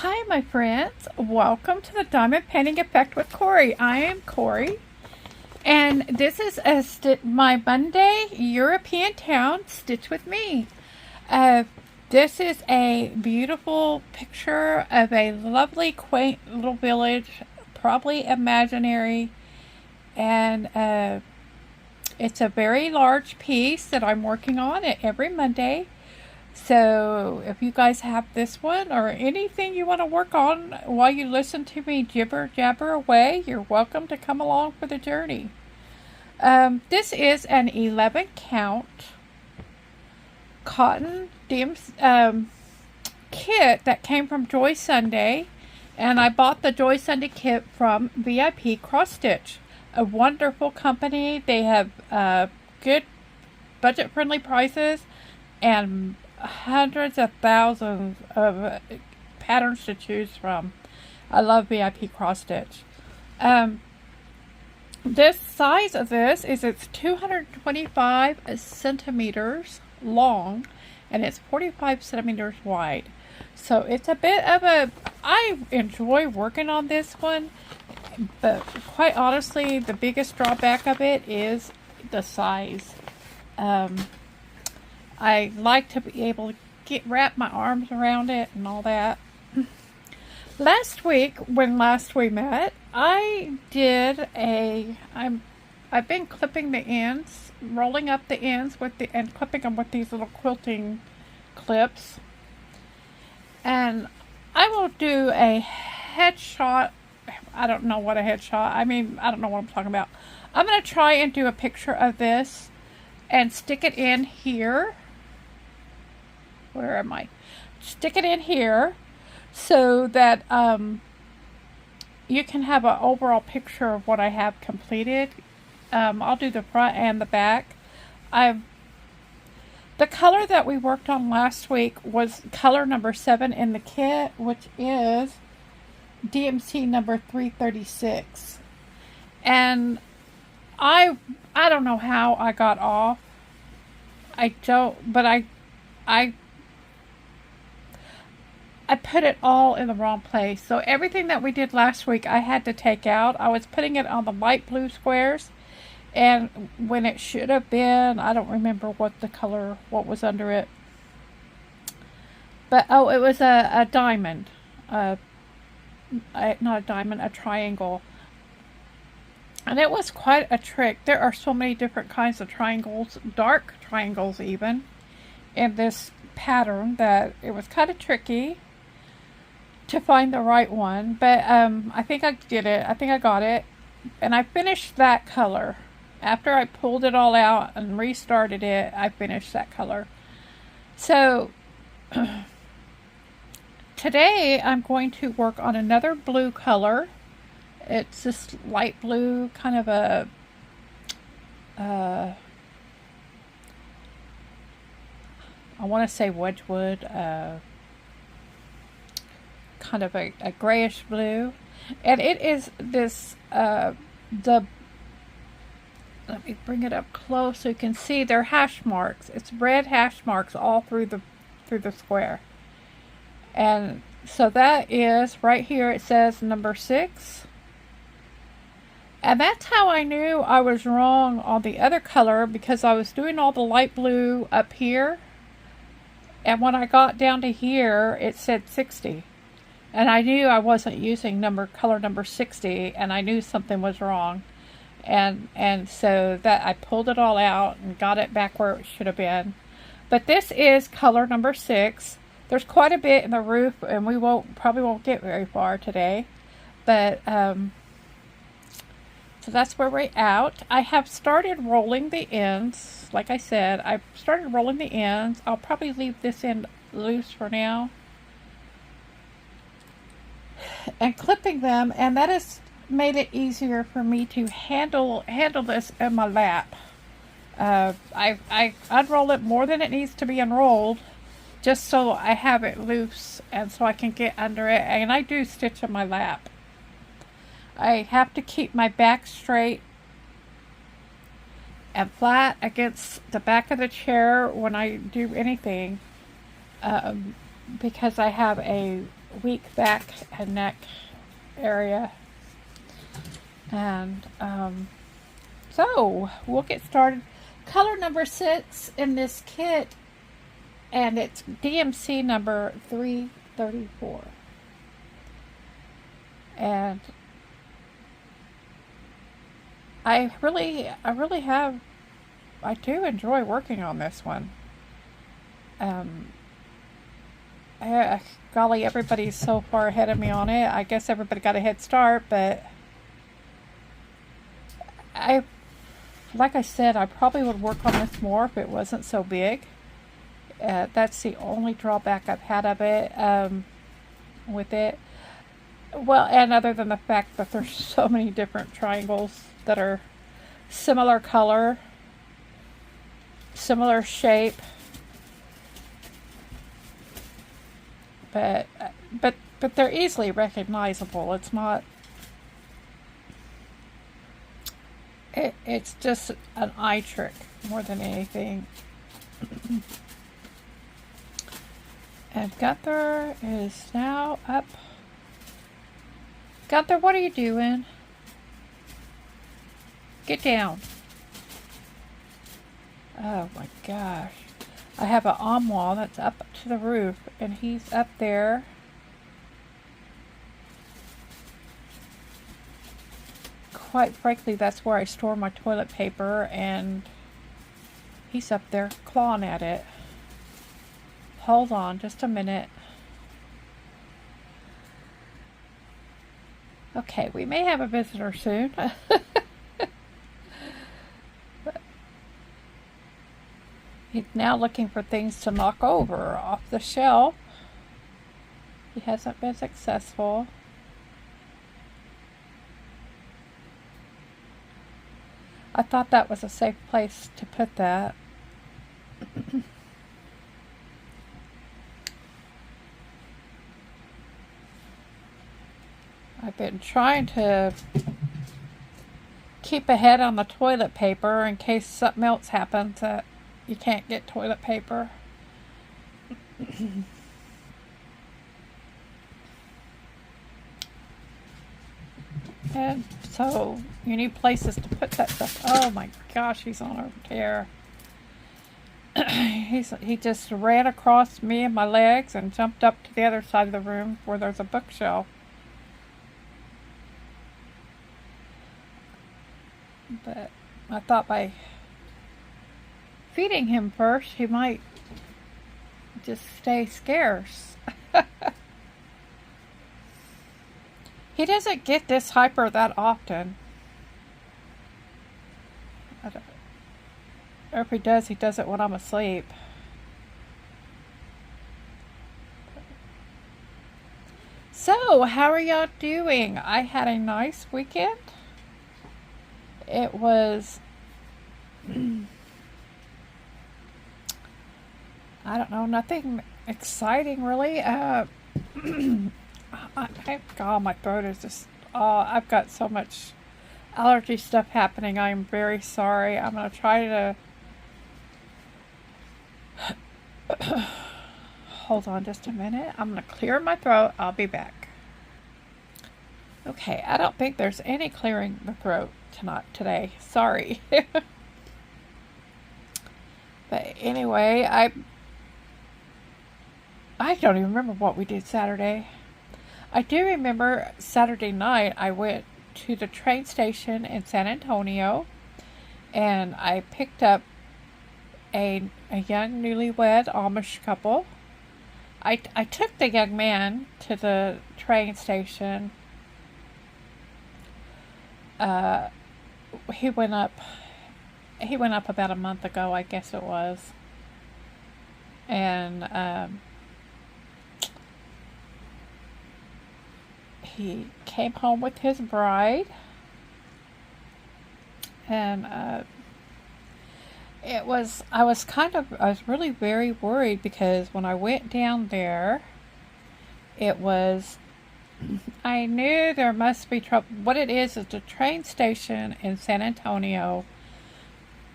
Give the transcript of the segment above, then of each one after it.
Hi, my friends. Welcome to the Diamond Painting Effect with Cori. I am Cori, and this is my Monday European town stitch with me. Uh, this is a beautiful picture of a lovely, quaint little village, probably imaginary, and it's a very large piece that I'm working on it every Monday. So if you guys have this one or anything you want to work on while you listen to me jibber jabber away, you're welcome to come along for the journey. This is an 11 count cotton kit that came from Joy Sunday, and I bought the Joy Sunday kit from VIP Cross Stitch, a wonderful company. They have good budget friendly prices and hundreds of thousands of patterns to choose from. I love VIP cross stitch. This size of this is it's 225 centimeters long and it's 45 centimeters wide. So it's a bit of I enjoy working on this one, but quite honestly, the biggest drawback of it is the size. I like to be able to wrap my arms around it and all that. Last week, when we met, I've been clipping the ends, rolling up the ends and clipping them with these little quilting clips. And I will do a headshot. I don't know what a headshot. I don't know what I'm talking about. I'm going to try and do a picture of this and stick it in here. Where am I? Stick it in here so that you can have an overall picture of what I have completed. I'll do the front and the back. The color that we worked on last week was color number 7 in the kit, which is DMC number 336. And I don't know how I got off. I put it all in the wrong place. So everything that we did last week, I had to take out. I was putting it on the light blue squares. And when it should have been, I don't remember what was under it. But, it was a diamond. Not a diamond, a triangle. And it was quite a trick. There are so many different kinds of triangles, dark triangles even, in this pattern that it was kind of tricky to find the right one, but I think I did it. I think I got it, and I finished that color. After I pulled it all out and restarted it, I finished that color. So today I'm going to work on another blue color. It's this light blue, kind of a I want to say Wedgwood, kind of a grayish blue, and it is this let me bring it up close so you can see their hash marks. It's red hash marks all through the square, and so that is right here. It says number 6, and that's how I knew I was wrong on the other color, because I was doing all the light blue up here, and when I got down to here it said 60. And I knew I wasn't using color number 60, and I knew something was wrong. And so that I pulled it all out and got it back where it should have been. But this is color number 6. There's quite a bit in the roof, and we probably won't get very far today. But so that's where we're at. I have started rolling the ends. Like I said, I've started rolling the ends. I'll probably leave this end loose for now, and clipping them, and that has made it easier for me to handle this in my lap. I unroll it more than it needs to be unrolled, just so I have it loose and so I can get under it, and I do stitch in my lap. I have to keep my back straight and flat against the back of the chair when I do anything, because I have a weak back and neck area. And so we'll get started. Color number 6 in this kit, and it's DMC number 334. And I do enjoy working on this one. Golly, everybody's so far ahead of me on it. I guess everybody got a head start, but like I said, I probably would work on this more if it wasn't so big. That's the only drawback I've had of it, with it. Well, and other than the fact that there's so many different triangles that are similar color, similar shape, but they're easily recognizable. It's not. It's just an eye trick more than anything. And Gunther is now up. Gunther, what are you doing? Get down. Oh my gosh. I have an armoire that's up to the roof, and he's up there. Quite frankly, that's where I store my toilet paper, and he's up there clawing at it. Hold on just a minute. Okay, we may have a visitor soon. He's now looking for things to knock over off the shelf. He hasn't been successful. I thought that was a safe place to put that. I've been trying to keep ahead on the toilet paper in case something else happens that you can't get toilet paper. And so you need places to put that stuff. Oh my gosh, he's on a tear. He just ran across me and my legs and jumped up to the other side of the room where there's a bookshelf. But I thought by feeding him first, he might just stay scarce. He doesn't get this hyper that often. Or if he does it when I'm asleep. So, how are y'all doing? I had a nice weekend. It was, I don't know, nothing exciting really. God, my throat is just, I've got so much allergy stuff happening. I'm very sorry. I'm going to try to, hold on just a minute. I'm going to clear my throat. I'll be back. Okay, I don't think there's any clearing the throat today. Sorry. But anyway, I don't even remember what we did Saturday. I do remember Saturday night I went to the train station in San Antonio, and I picked up a young newlywed Amish couple. I took the young man to the train station. He went up about a month ago, I guess it was. And he came home with his bride, and I was really very worried, because when I went down there, I knew there must be trouble. What it is the train station in San Antonio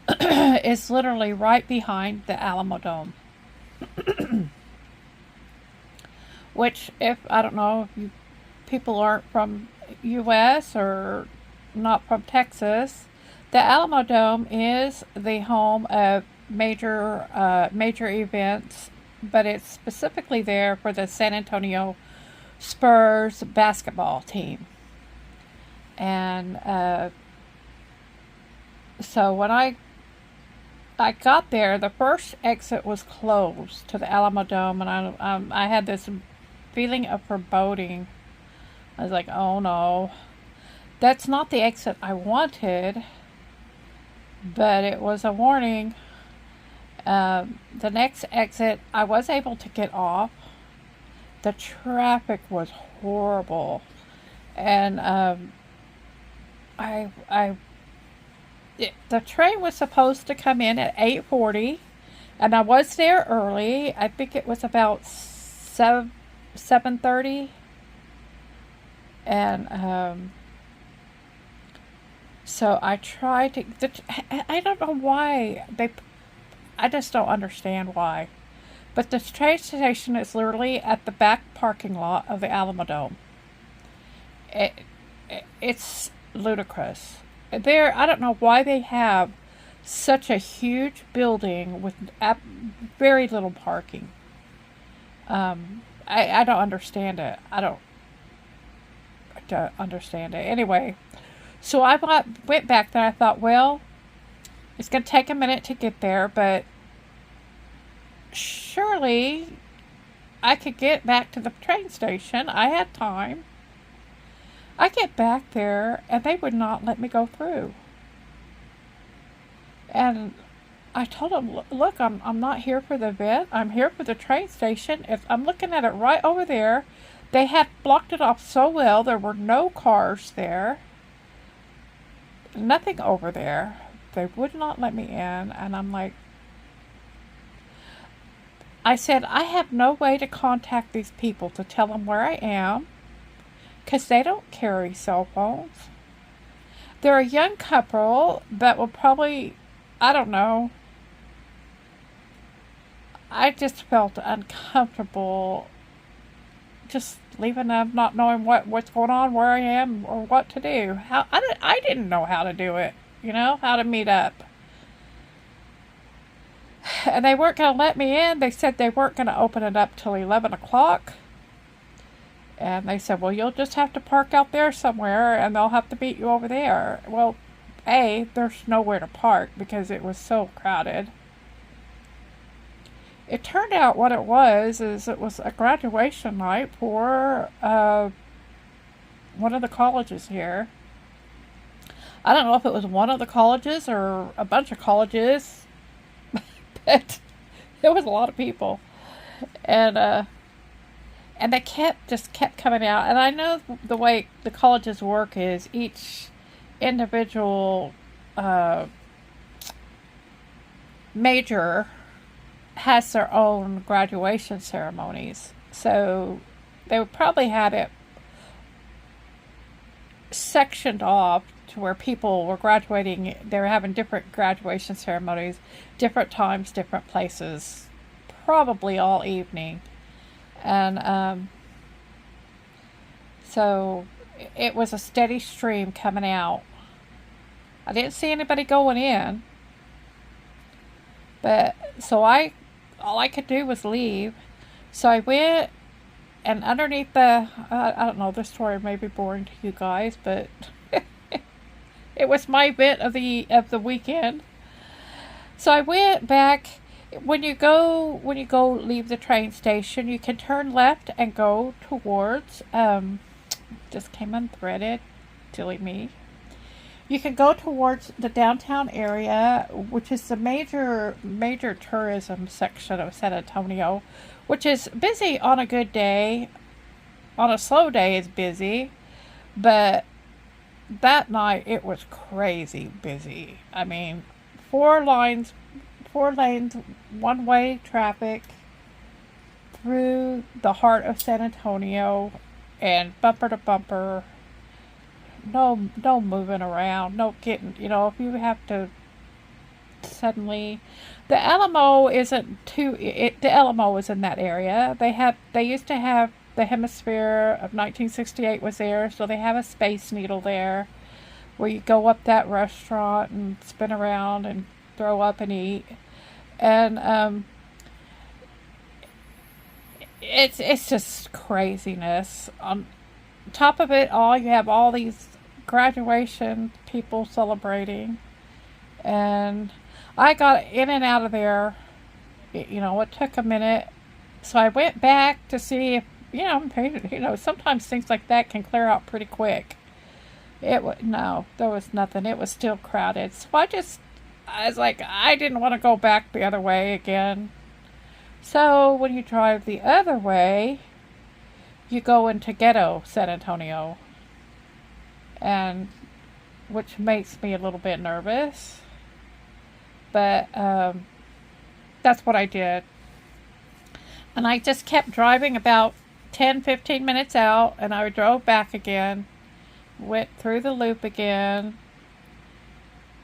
is literally right behind the Alamo Dome. which, if I don't know if you people aren't from U.S. or not from Texas, the Alamo Dome is the home of major events, but it's specifically there for the San Antonio Spurs basketball team. And so when I got there, the first exit was closed to the Alamo Dome, and I had this feeling of foreboding. I was like, oh no, that's not the exit I wanted, but it was a warning. The next exit, I was able to get off. The traffic was horrible, and the train was supposed to come in at 8:40, and I was there early. I think it was about 7:30, and so I tried to. I don't know why they. I just don't understand why. But the train station is literally at the back parking lot of the Alamo Dome. It's ludicrous. There, I don't know why they have such a huge building with very little parking. I don't understand it. I don't understand it. Anyway, so I went back there. I thought, well, it's going to take a minute to get there, but surely I could get back to the train station. I had time. I get back there, and they would not let me go through. And I told them, look, I'm not here for the event. I'm here for the train station. If I'm looking at it right over there, they had blocked it off so well. There were no cars there. Nothing over there. They would not let me in, and I'm like, I said, I have no way to contact these people to tell them where I am, because they don't carry cell phones. They're a young couple that will probably, I don't know, I just felt uncomfortable just leaving them, not knowing what's going on, where I am, or what to do. I didn't know how to do it, how to meet up. And they weren't going to let me in. They said they weren't going to open it up till 11 o'clock. And they said, well, you'll just have to park out there somewhere, and they'll have to meet you over there. Well, there's nowhere to park because it was so crowded. It turned out what it was a graduation night for one of the colleges here. I don't know if it was one of the colleges or a bunch of colleges. But there was a lot of people, and they kept coming out. And I know the way the colleges work is each individual major has their own graduation ceremonies, so they would probably have it sectioned off to where people were graduating. They were having different graduation ceremonies, different times, different places, probably all evening. And so it was a steady stream coming out. I didn't see anybody going in, but so all I could do was leave. So I went, and underneath I don't know, this story may be boring to you guys, but it was my bit of the weekend. So I went back. When you go leave the train station, you can turn left and go towards just came unthreaded, silly me. You can go towards the downtown area, which is the major tourism section of San Antonio, which is busy on a good day. On a slow day, it's busy, but that night it was crazy busy. I mean, 4 lanes, one-way traffic through the heart of San Antonio, and bumper to bumper. No moving around, no getting, if you have to suddenly, the Alamo isn't the Alamo is in that area. They used to have the hemisphere of 1968 was there, so they have a Space Needle there where you go up that restaurant and spin around and throw up and eat. And it's just craziness. On top of it all, you have all these graduation people celebrating, and I got in and out of there. It took a minute, so I went back to see if sometimes things like that can clear out pretty quick. No, there was nothing. It was still crowded. So I was like, I didn't want to go back the other way again. So when you drive the other way, you go into ghetto San Antonio, and which makes me a little bit nervous. But that's what I did. And I just kept driving about 10-15 minutes out, and I drove back again, went through the loop again.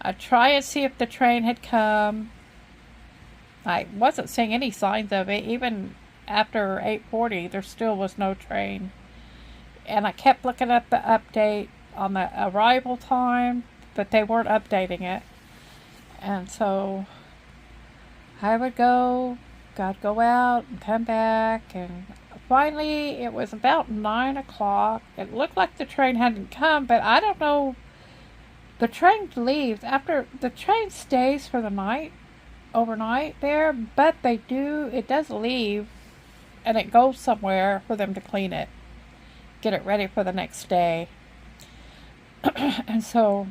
I tried to see if the train had come. I wasn't seeing any signs of it. Even after 8:40, there still was no train. And I kept looking at the update on the arrival time, but they weren't updating it. And so I'd go out and come back, and finally it was about 9 o'clock. It looked like the train hadn't come, but I don't know. The train leaves the train stays for the night, overnight there, but it does leave, and it goes somewhere for them to clean it, get it ready for the next day. And so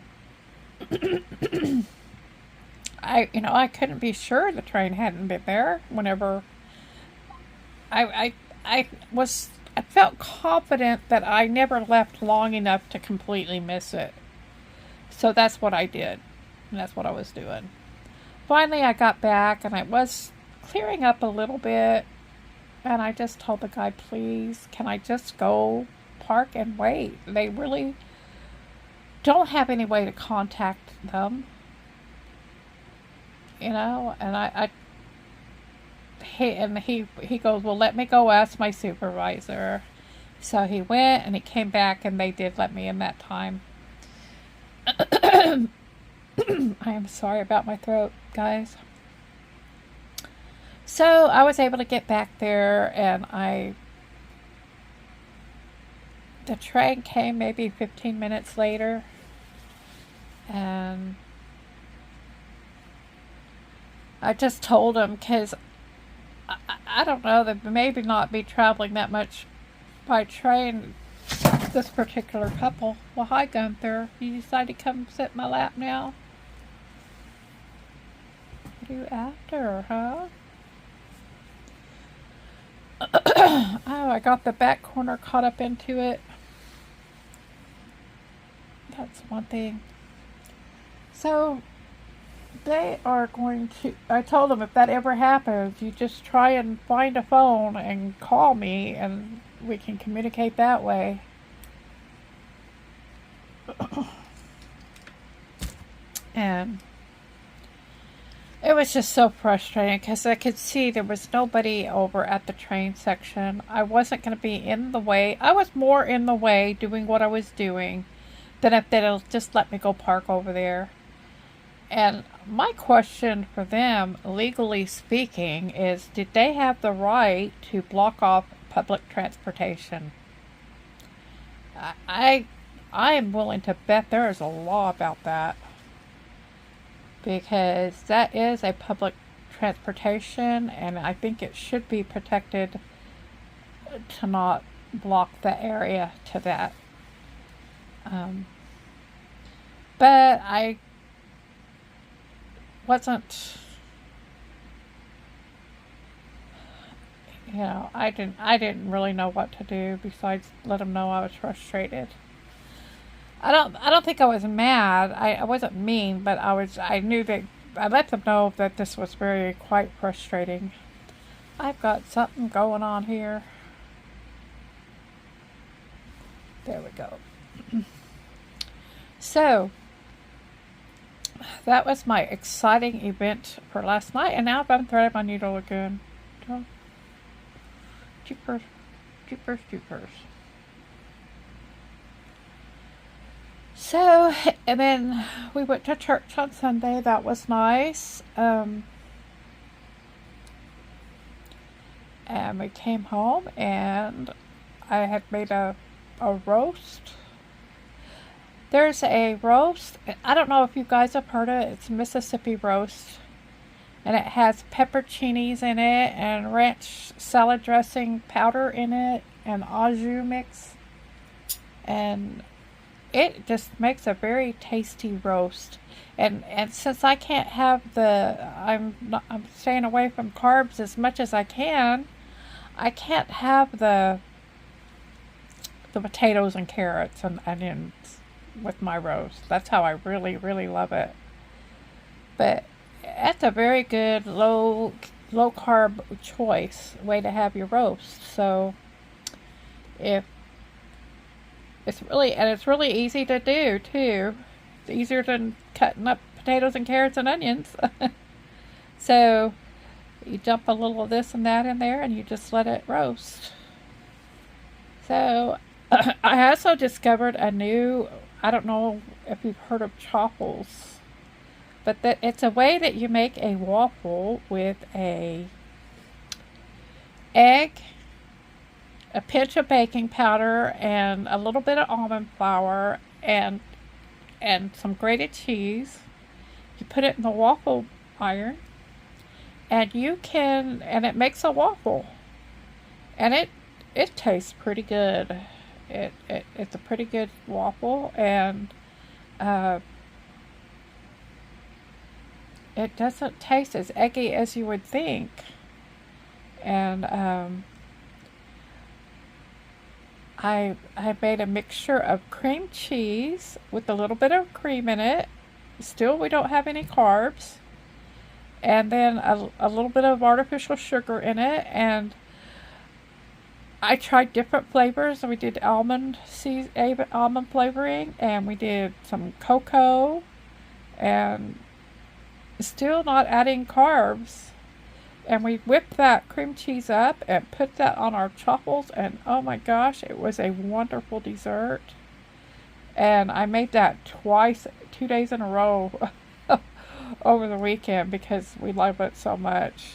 I couldn't be sure the train hadn't been there whenever I felt confident that I never left long enough to completely miss it. So that's what I did. And that's what I was doing. Finally, I got back, and I was clearing up a little bit, and I just told the guy, please, can I just go park and wait? They really don't have any way to contact them. And he goes, well, let me go ask my supervisor. So he went, and he came back, and they did let me in that time. I am sorry about my throat, guys. So I was able to get back there, and the train came maybe 15 minutes later, and I just told him, because I don't know, they maybe not be traveling that much by train, this particular couple. Well, hi Gunther, you decided to come sit in my lap now? What are you after, huh? Oh, I got the back corner caught up into it. That's one thing. So they are going to, I told them if that ever happens, you just try and find a phone and call me, and we can communicate that way. And it was just so frustrating, because I could see there was nobody over at the train section. I wasn't going to be in the way. I was more in the way doing what I was doing than if they'd just let me go park over there. And my question for them, legally speaking, is did they have the right to block off public transportation? I am willing to bet there is a law about that, because that is a public transportation, and I think it should be protected to not block the area to that. But I wasn't, I didn't really know what to do besides let them know I was frustrated. I don't think I was mad. I wasn't mean, but I knew that I let them know that this was quite frustrating. I've got something going on here. There we go. So that was my exciting event for last night, and now I'm threading my needle again. Jeepers. Jeepers, jeepers. So, and then we went to church on Sunday. That was nice. And we came home, and I had made a roast. There's a roast. I don't know if you guys have heard it. It's Mississippi roast. And it has pepperoncinis in it, and ranch salad dressing powder in it, and au jus mix. And it just makes a very tasty roast. And since I can't have I'm staying away from carbs as much as I can't have the potatoes and carrots and onions with my roast. That's how I really, really love it. But that's a very good low carb way to have your roast. So if it's really easy to do too. It's easier than cutting up potatoes and carrots and onions. So you dump a little of this and that in there, and you just let it roast. So I also discovered a new, I don't know if you've heard of chopples, but it's a way that you make a waffle with a egg, a pinch of baking powder, and a little bit of almond flour, and some grated cheese. You put it in the waffle iron, and it makes a waffle, and it tastes pretty good. It's a pretty good waffle, and it doesn't taste as eggy as you would think. And I made a mixture of cream cheese with a little bit of cream in it. Still, we don't have any carbs. And then a little bit of artificial sugar in it. And I tried different flavors. We did almond flavoring, and we did some cocoa, and still not adding carbs. And we whipped that cream cheese up and put that on our chopples, and oh my gosh, it was a wonderful dessert. And I made that twice, 2 days in a row over the weekend because we love it so much.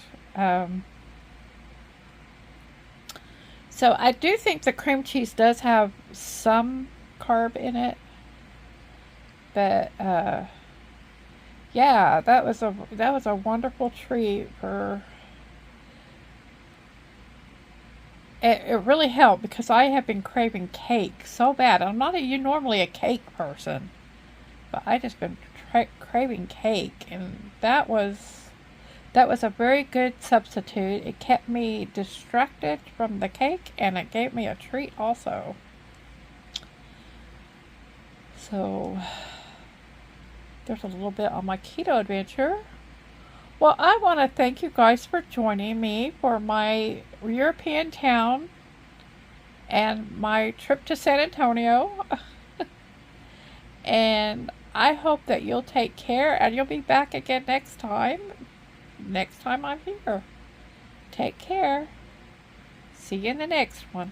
So I do think the cream cheese does have some carb in it, but yeah, that was a wonderful treat for. It really helped because I have been craving cake so bad. I'm not normally a cake person, but I just been craving cake, and that was a very good substitute. It kept me distracted from the cake, and it gave me a treat also. So there's a little bit on my keto adventure. Well, I want to thank you guys for joining me for my European town and my trip to San Antonio. And I hope that you'll take care, and you'll be back again next time I'm here. Take care. See you in the next one.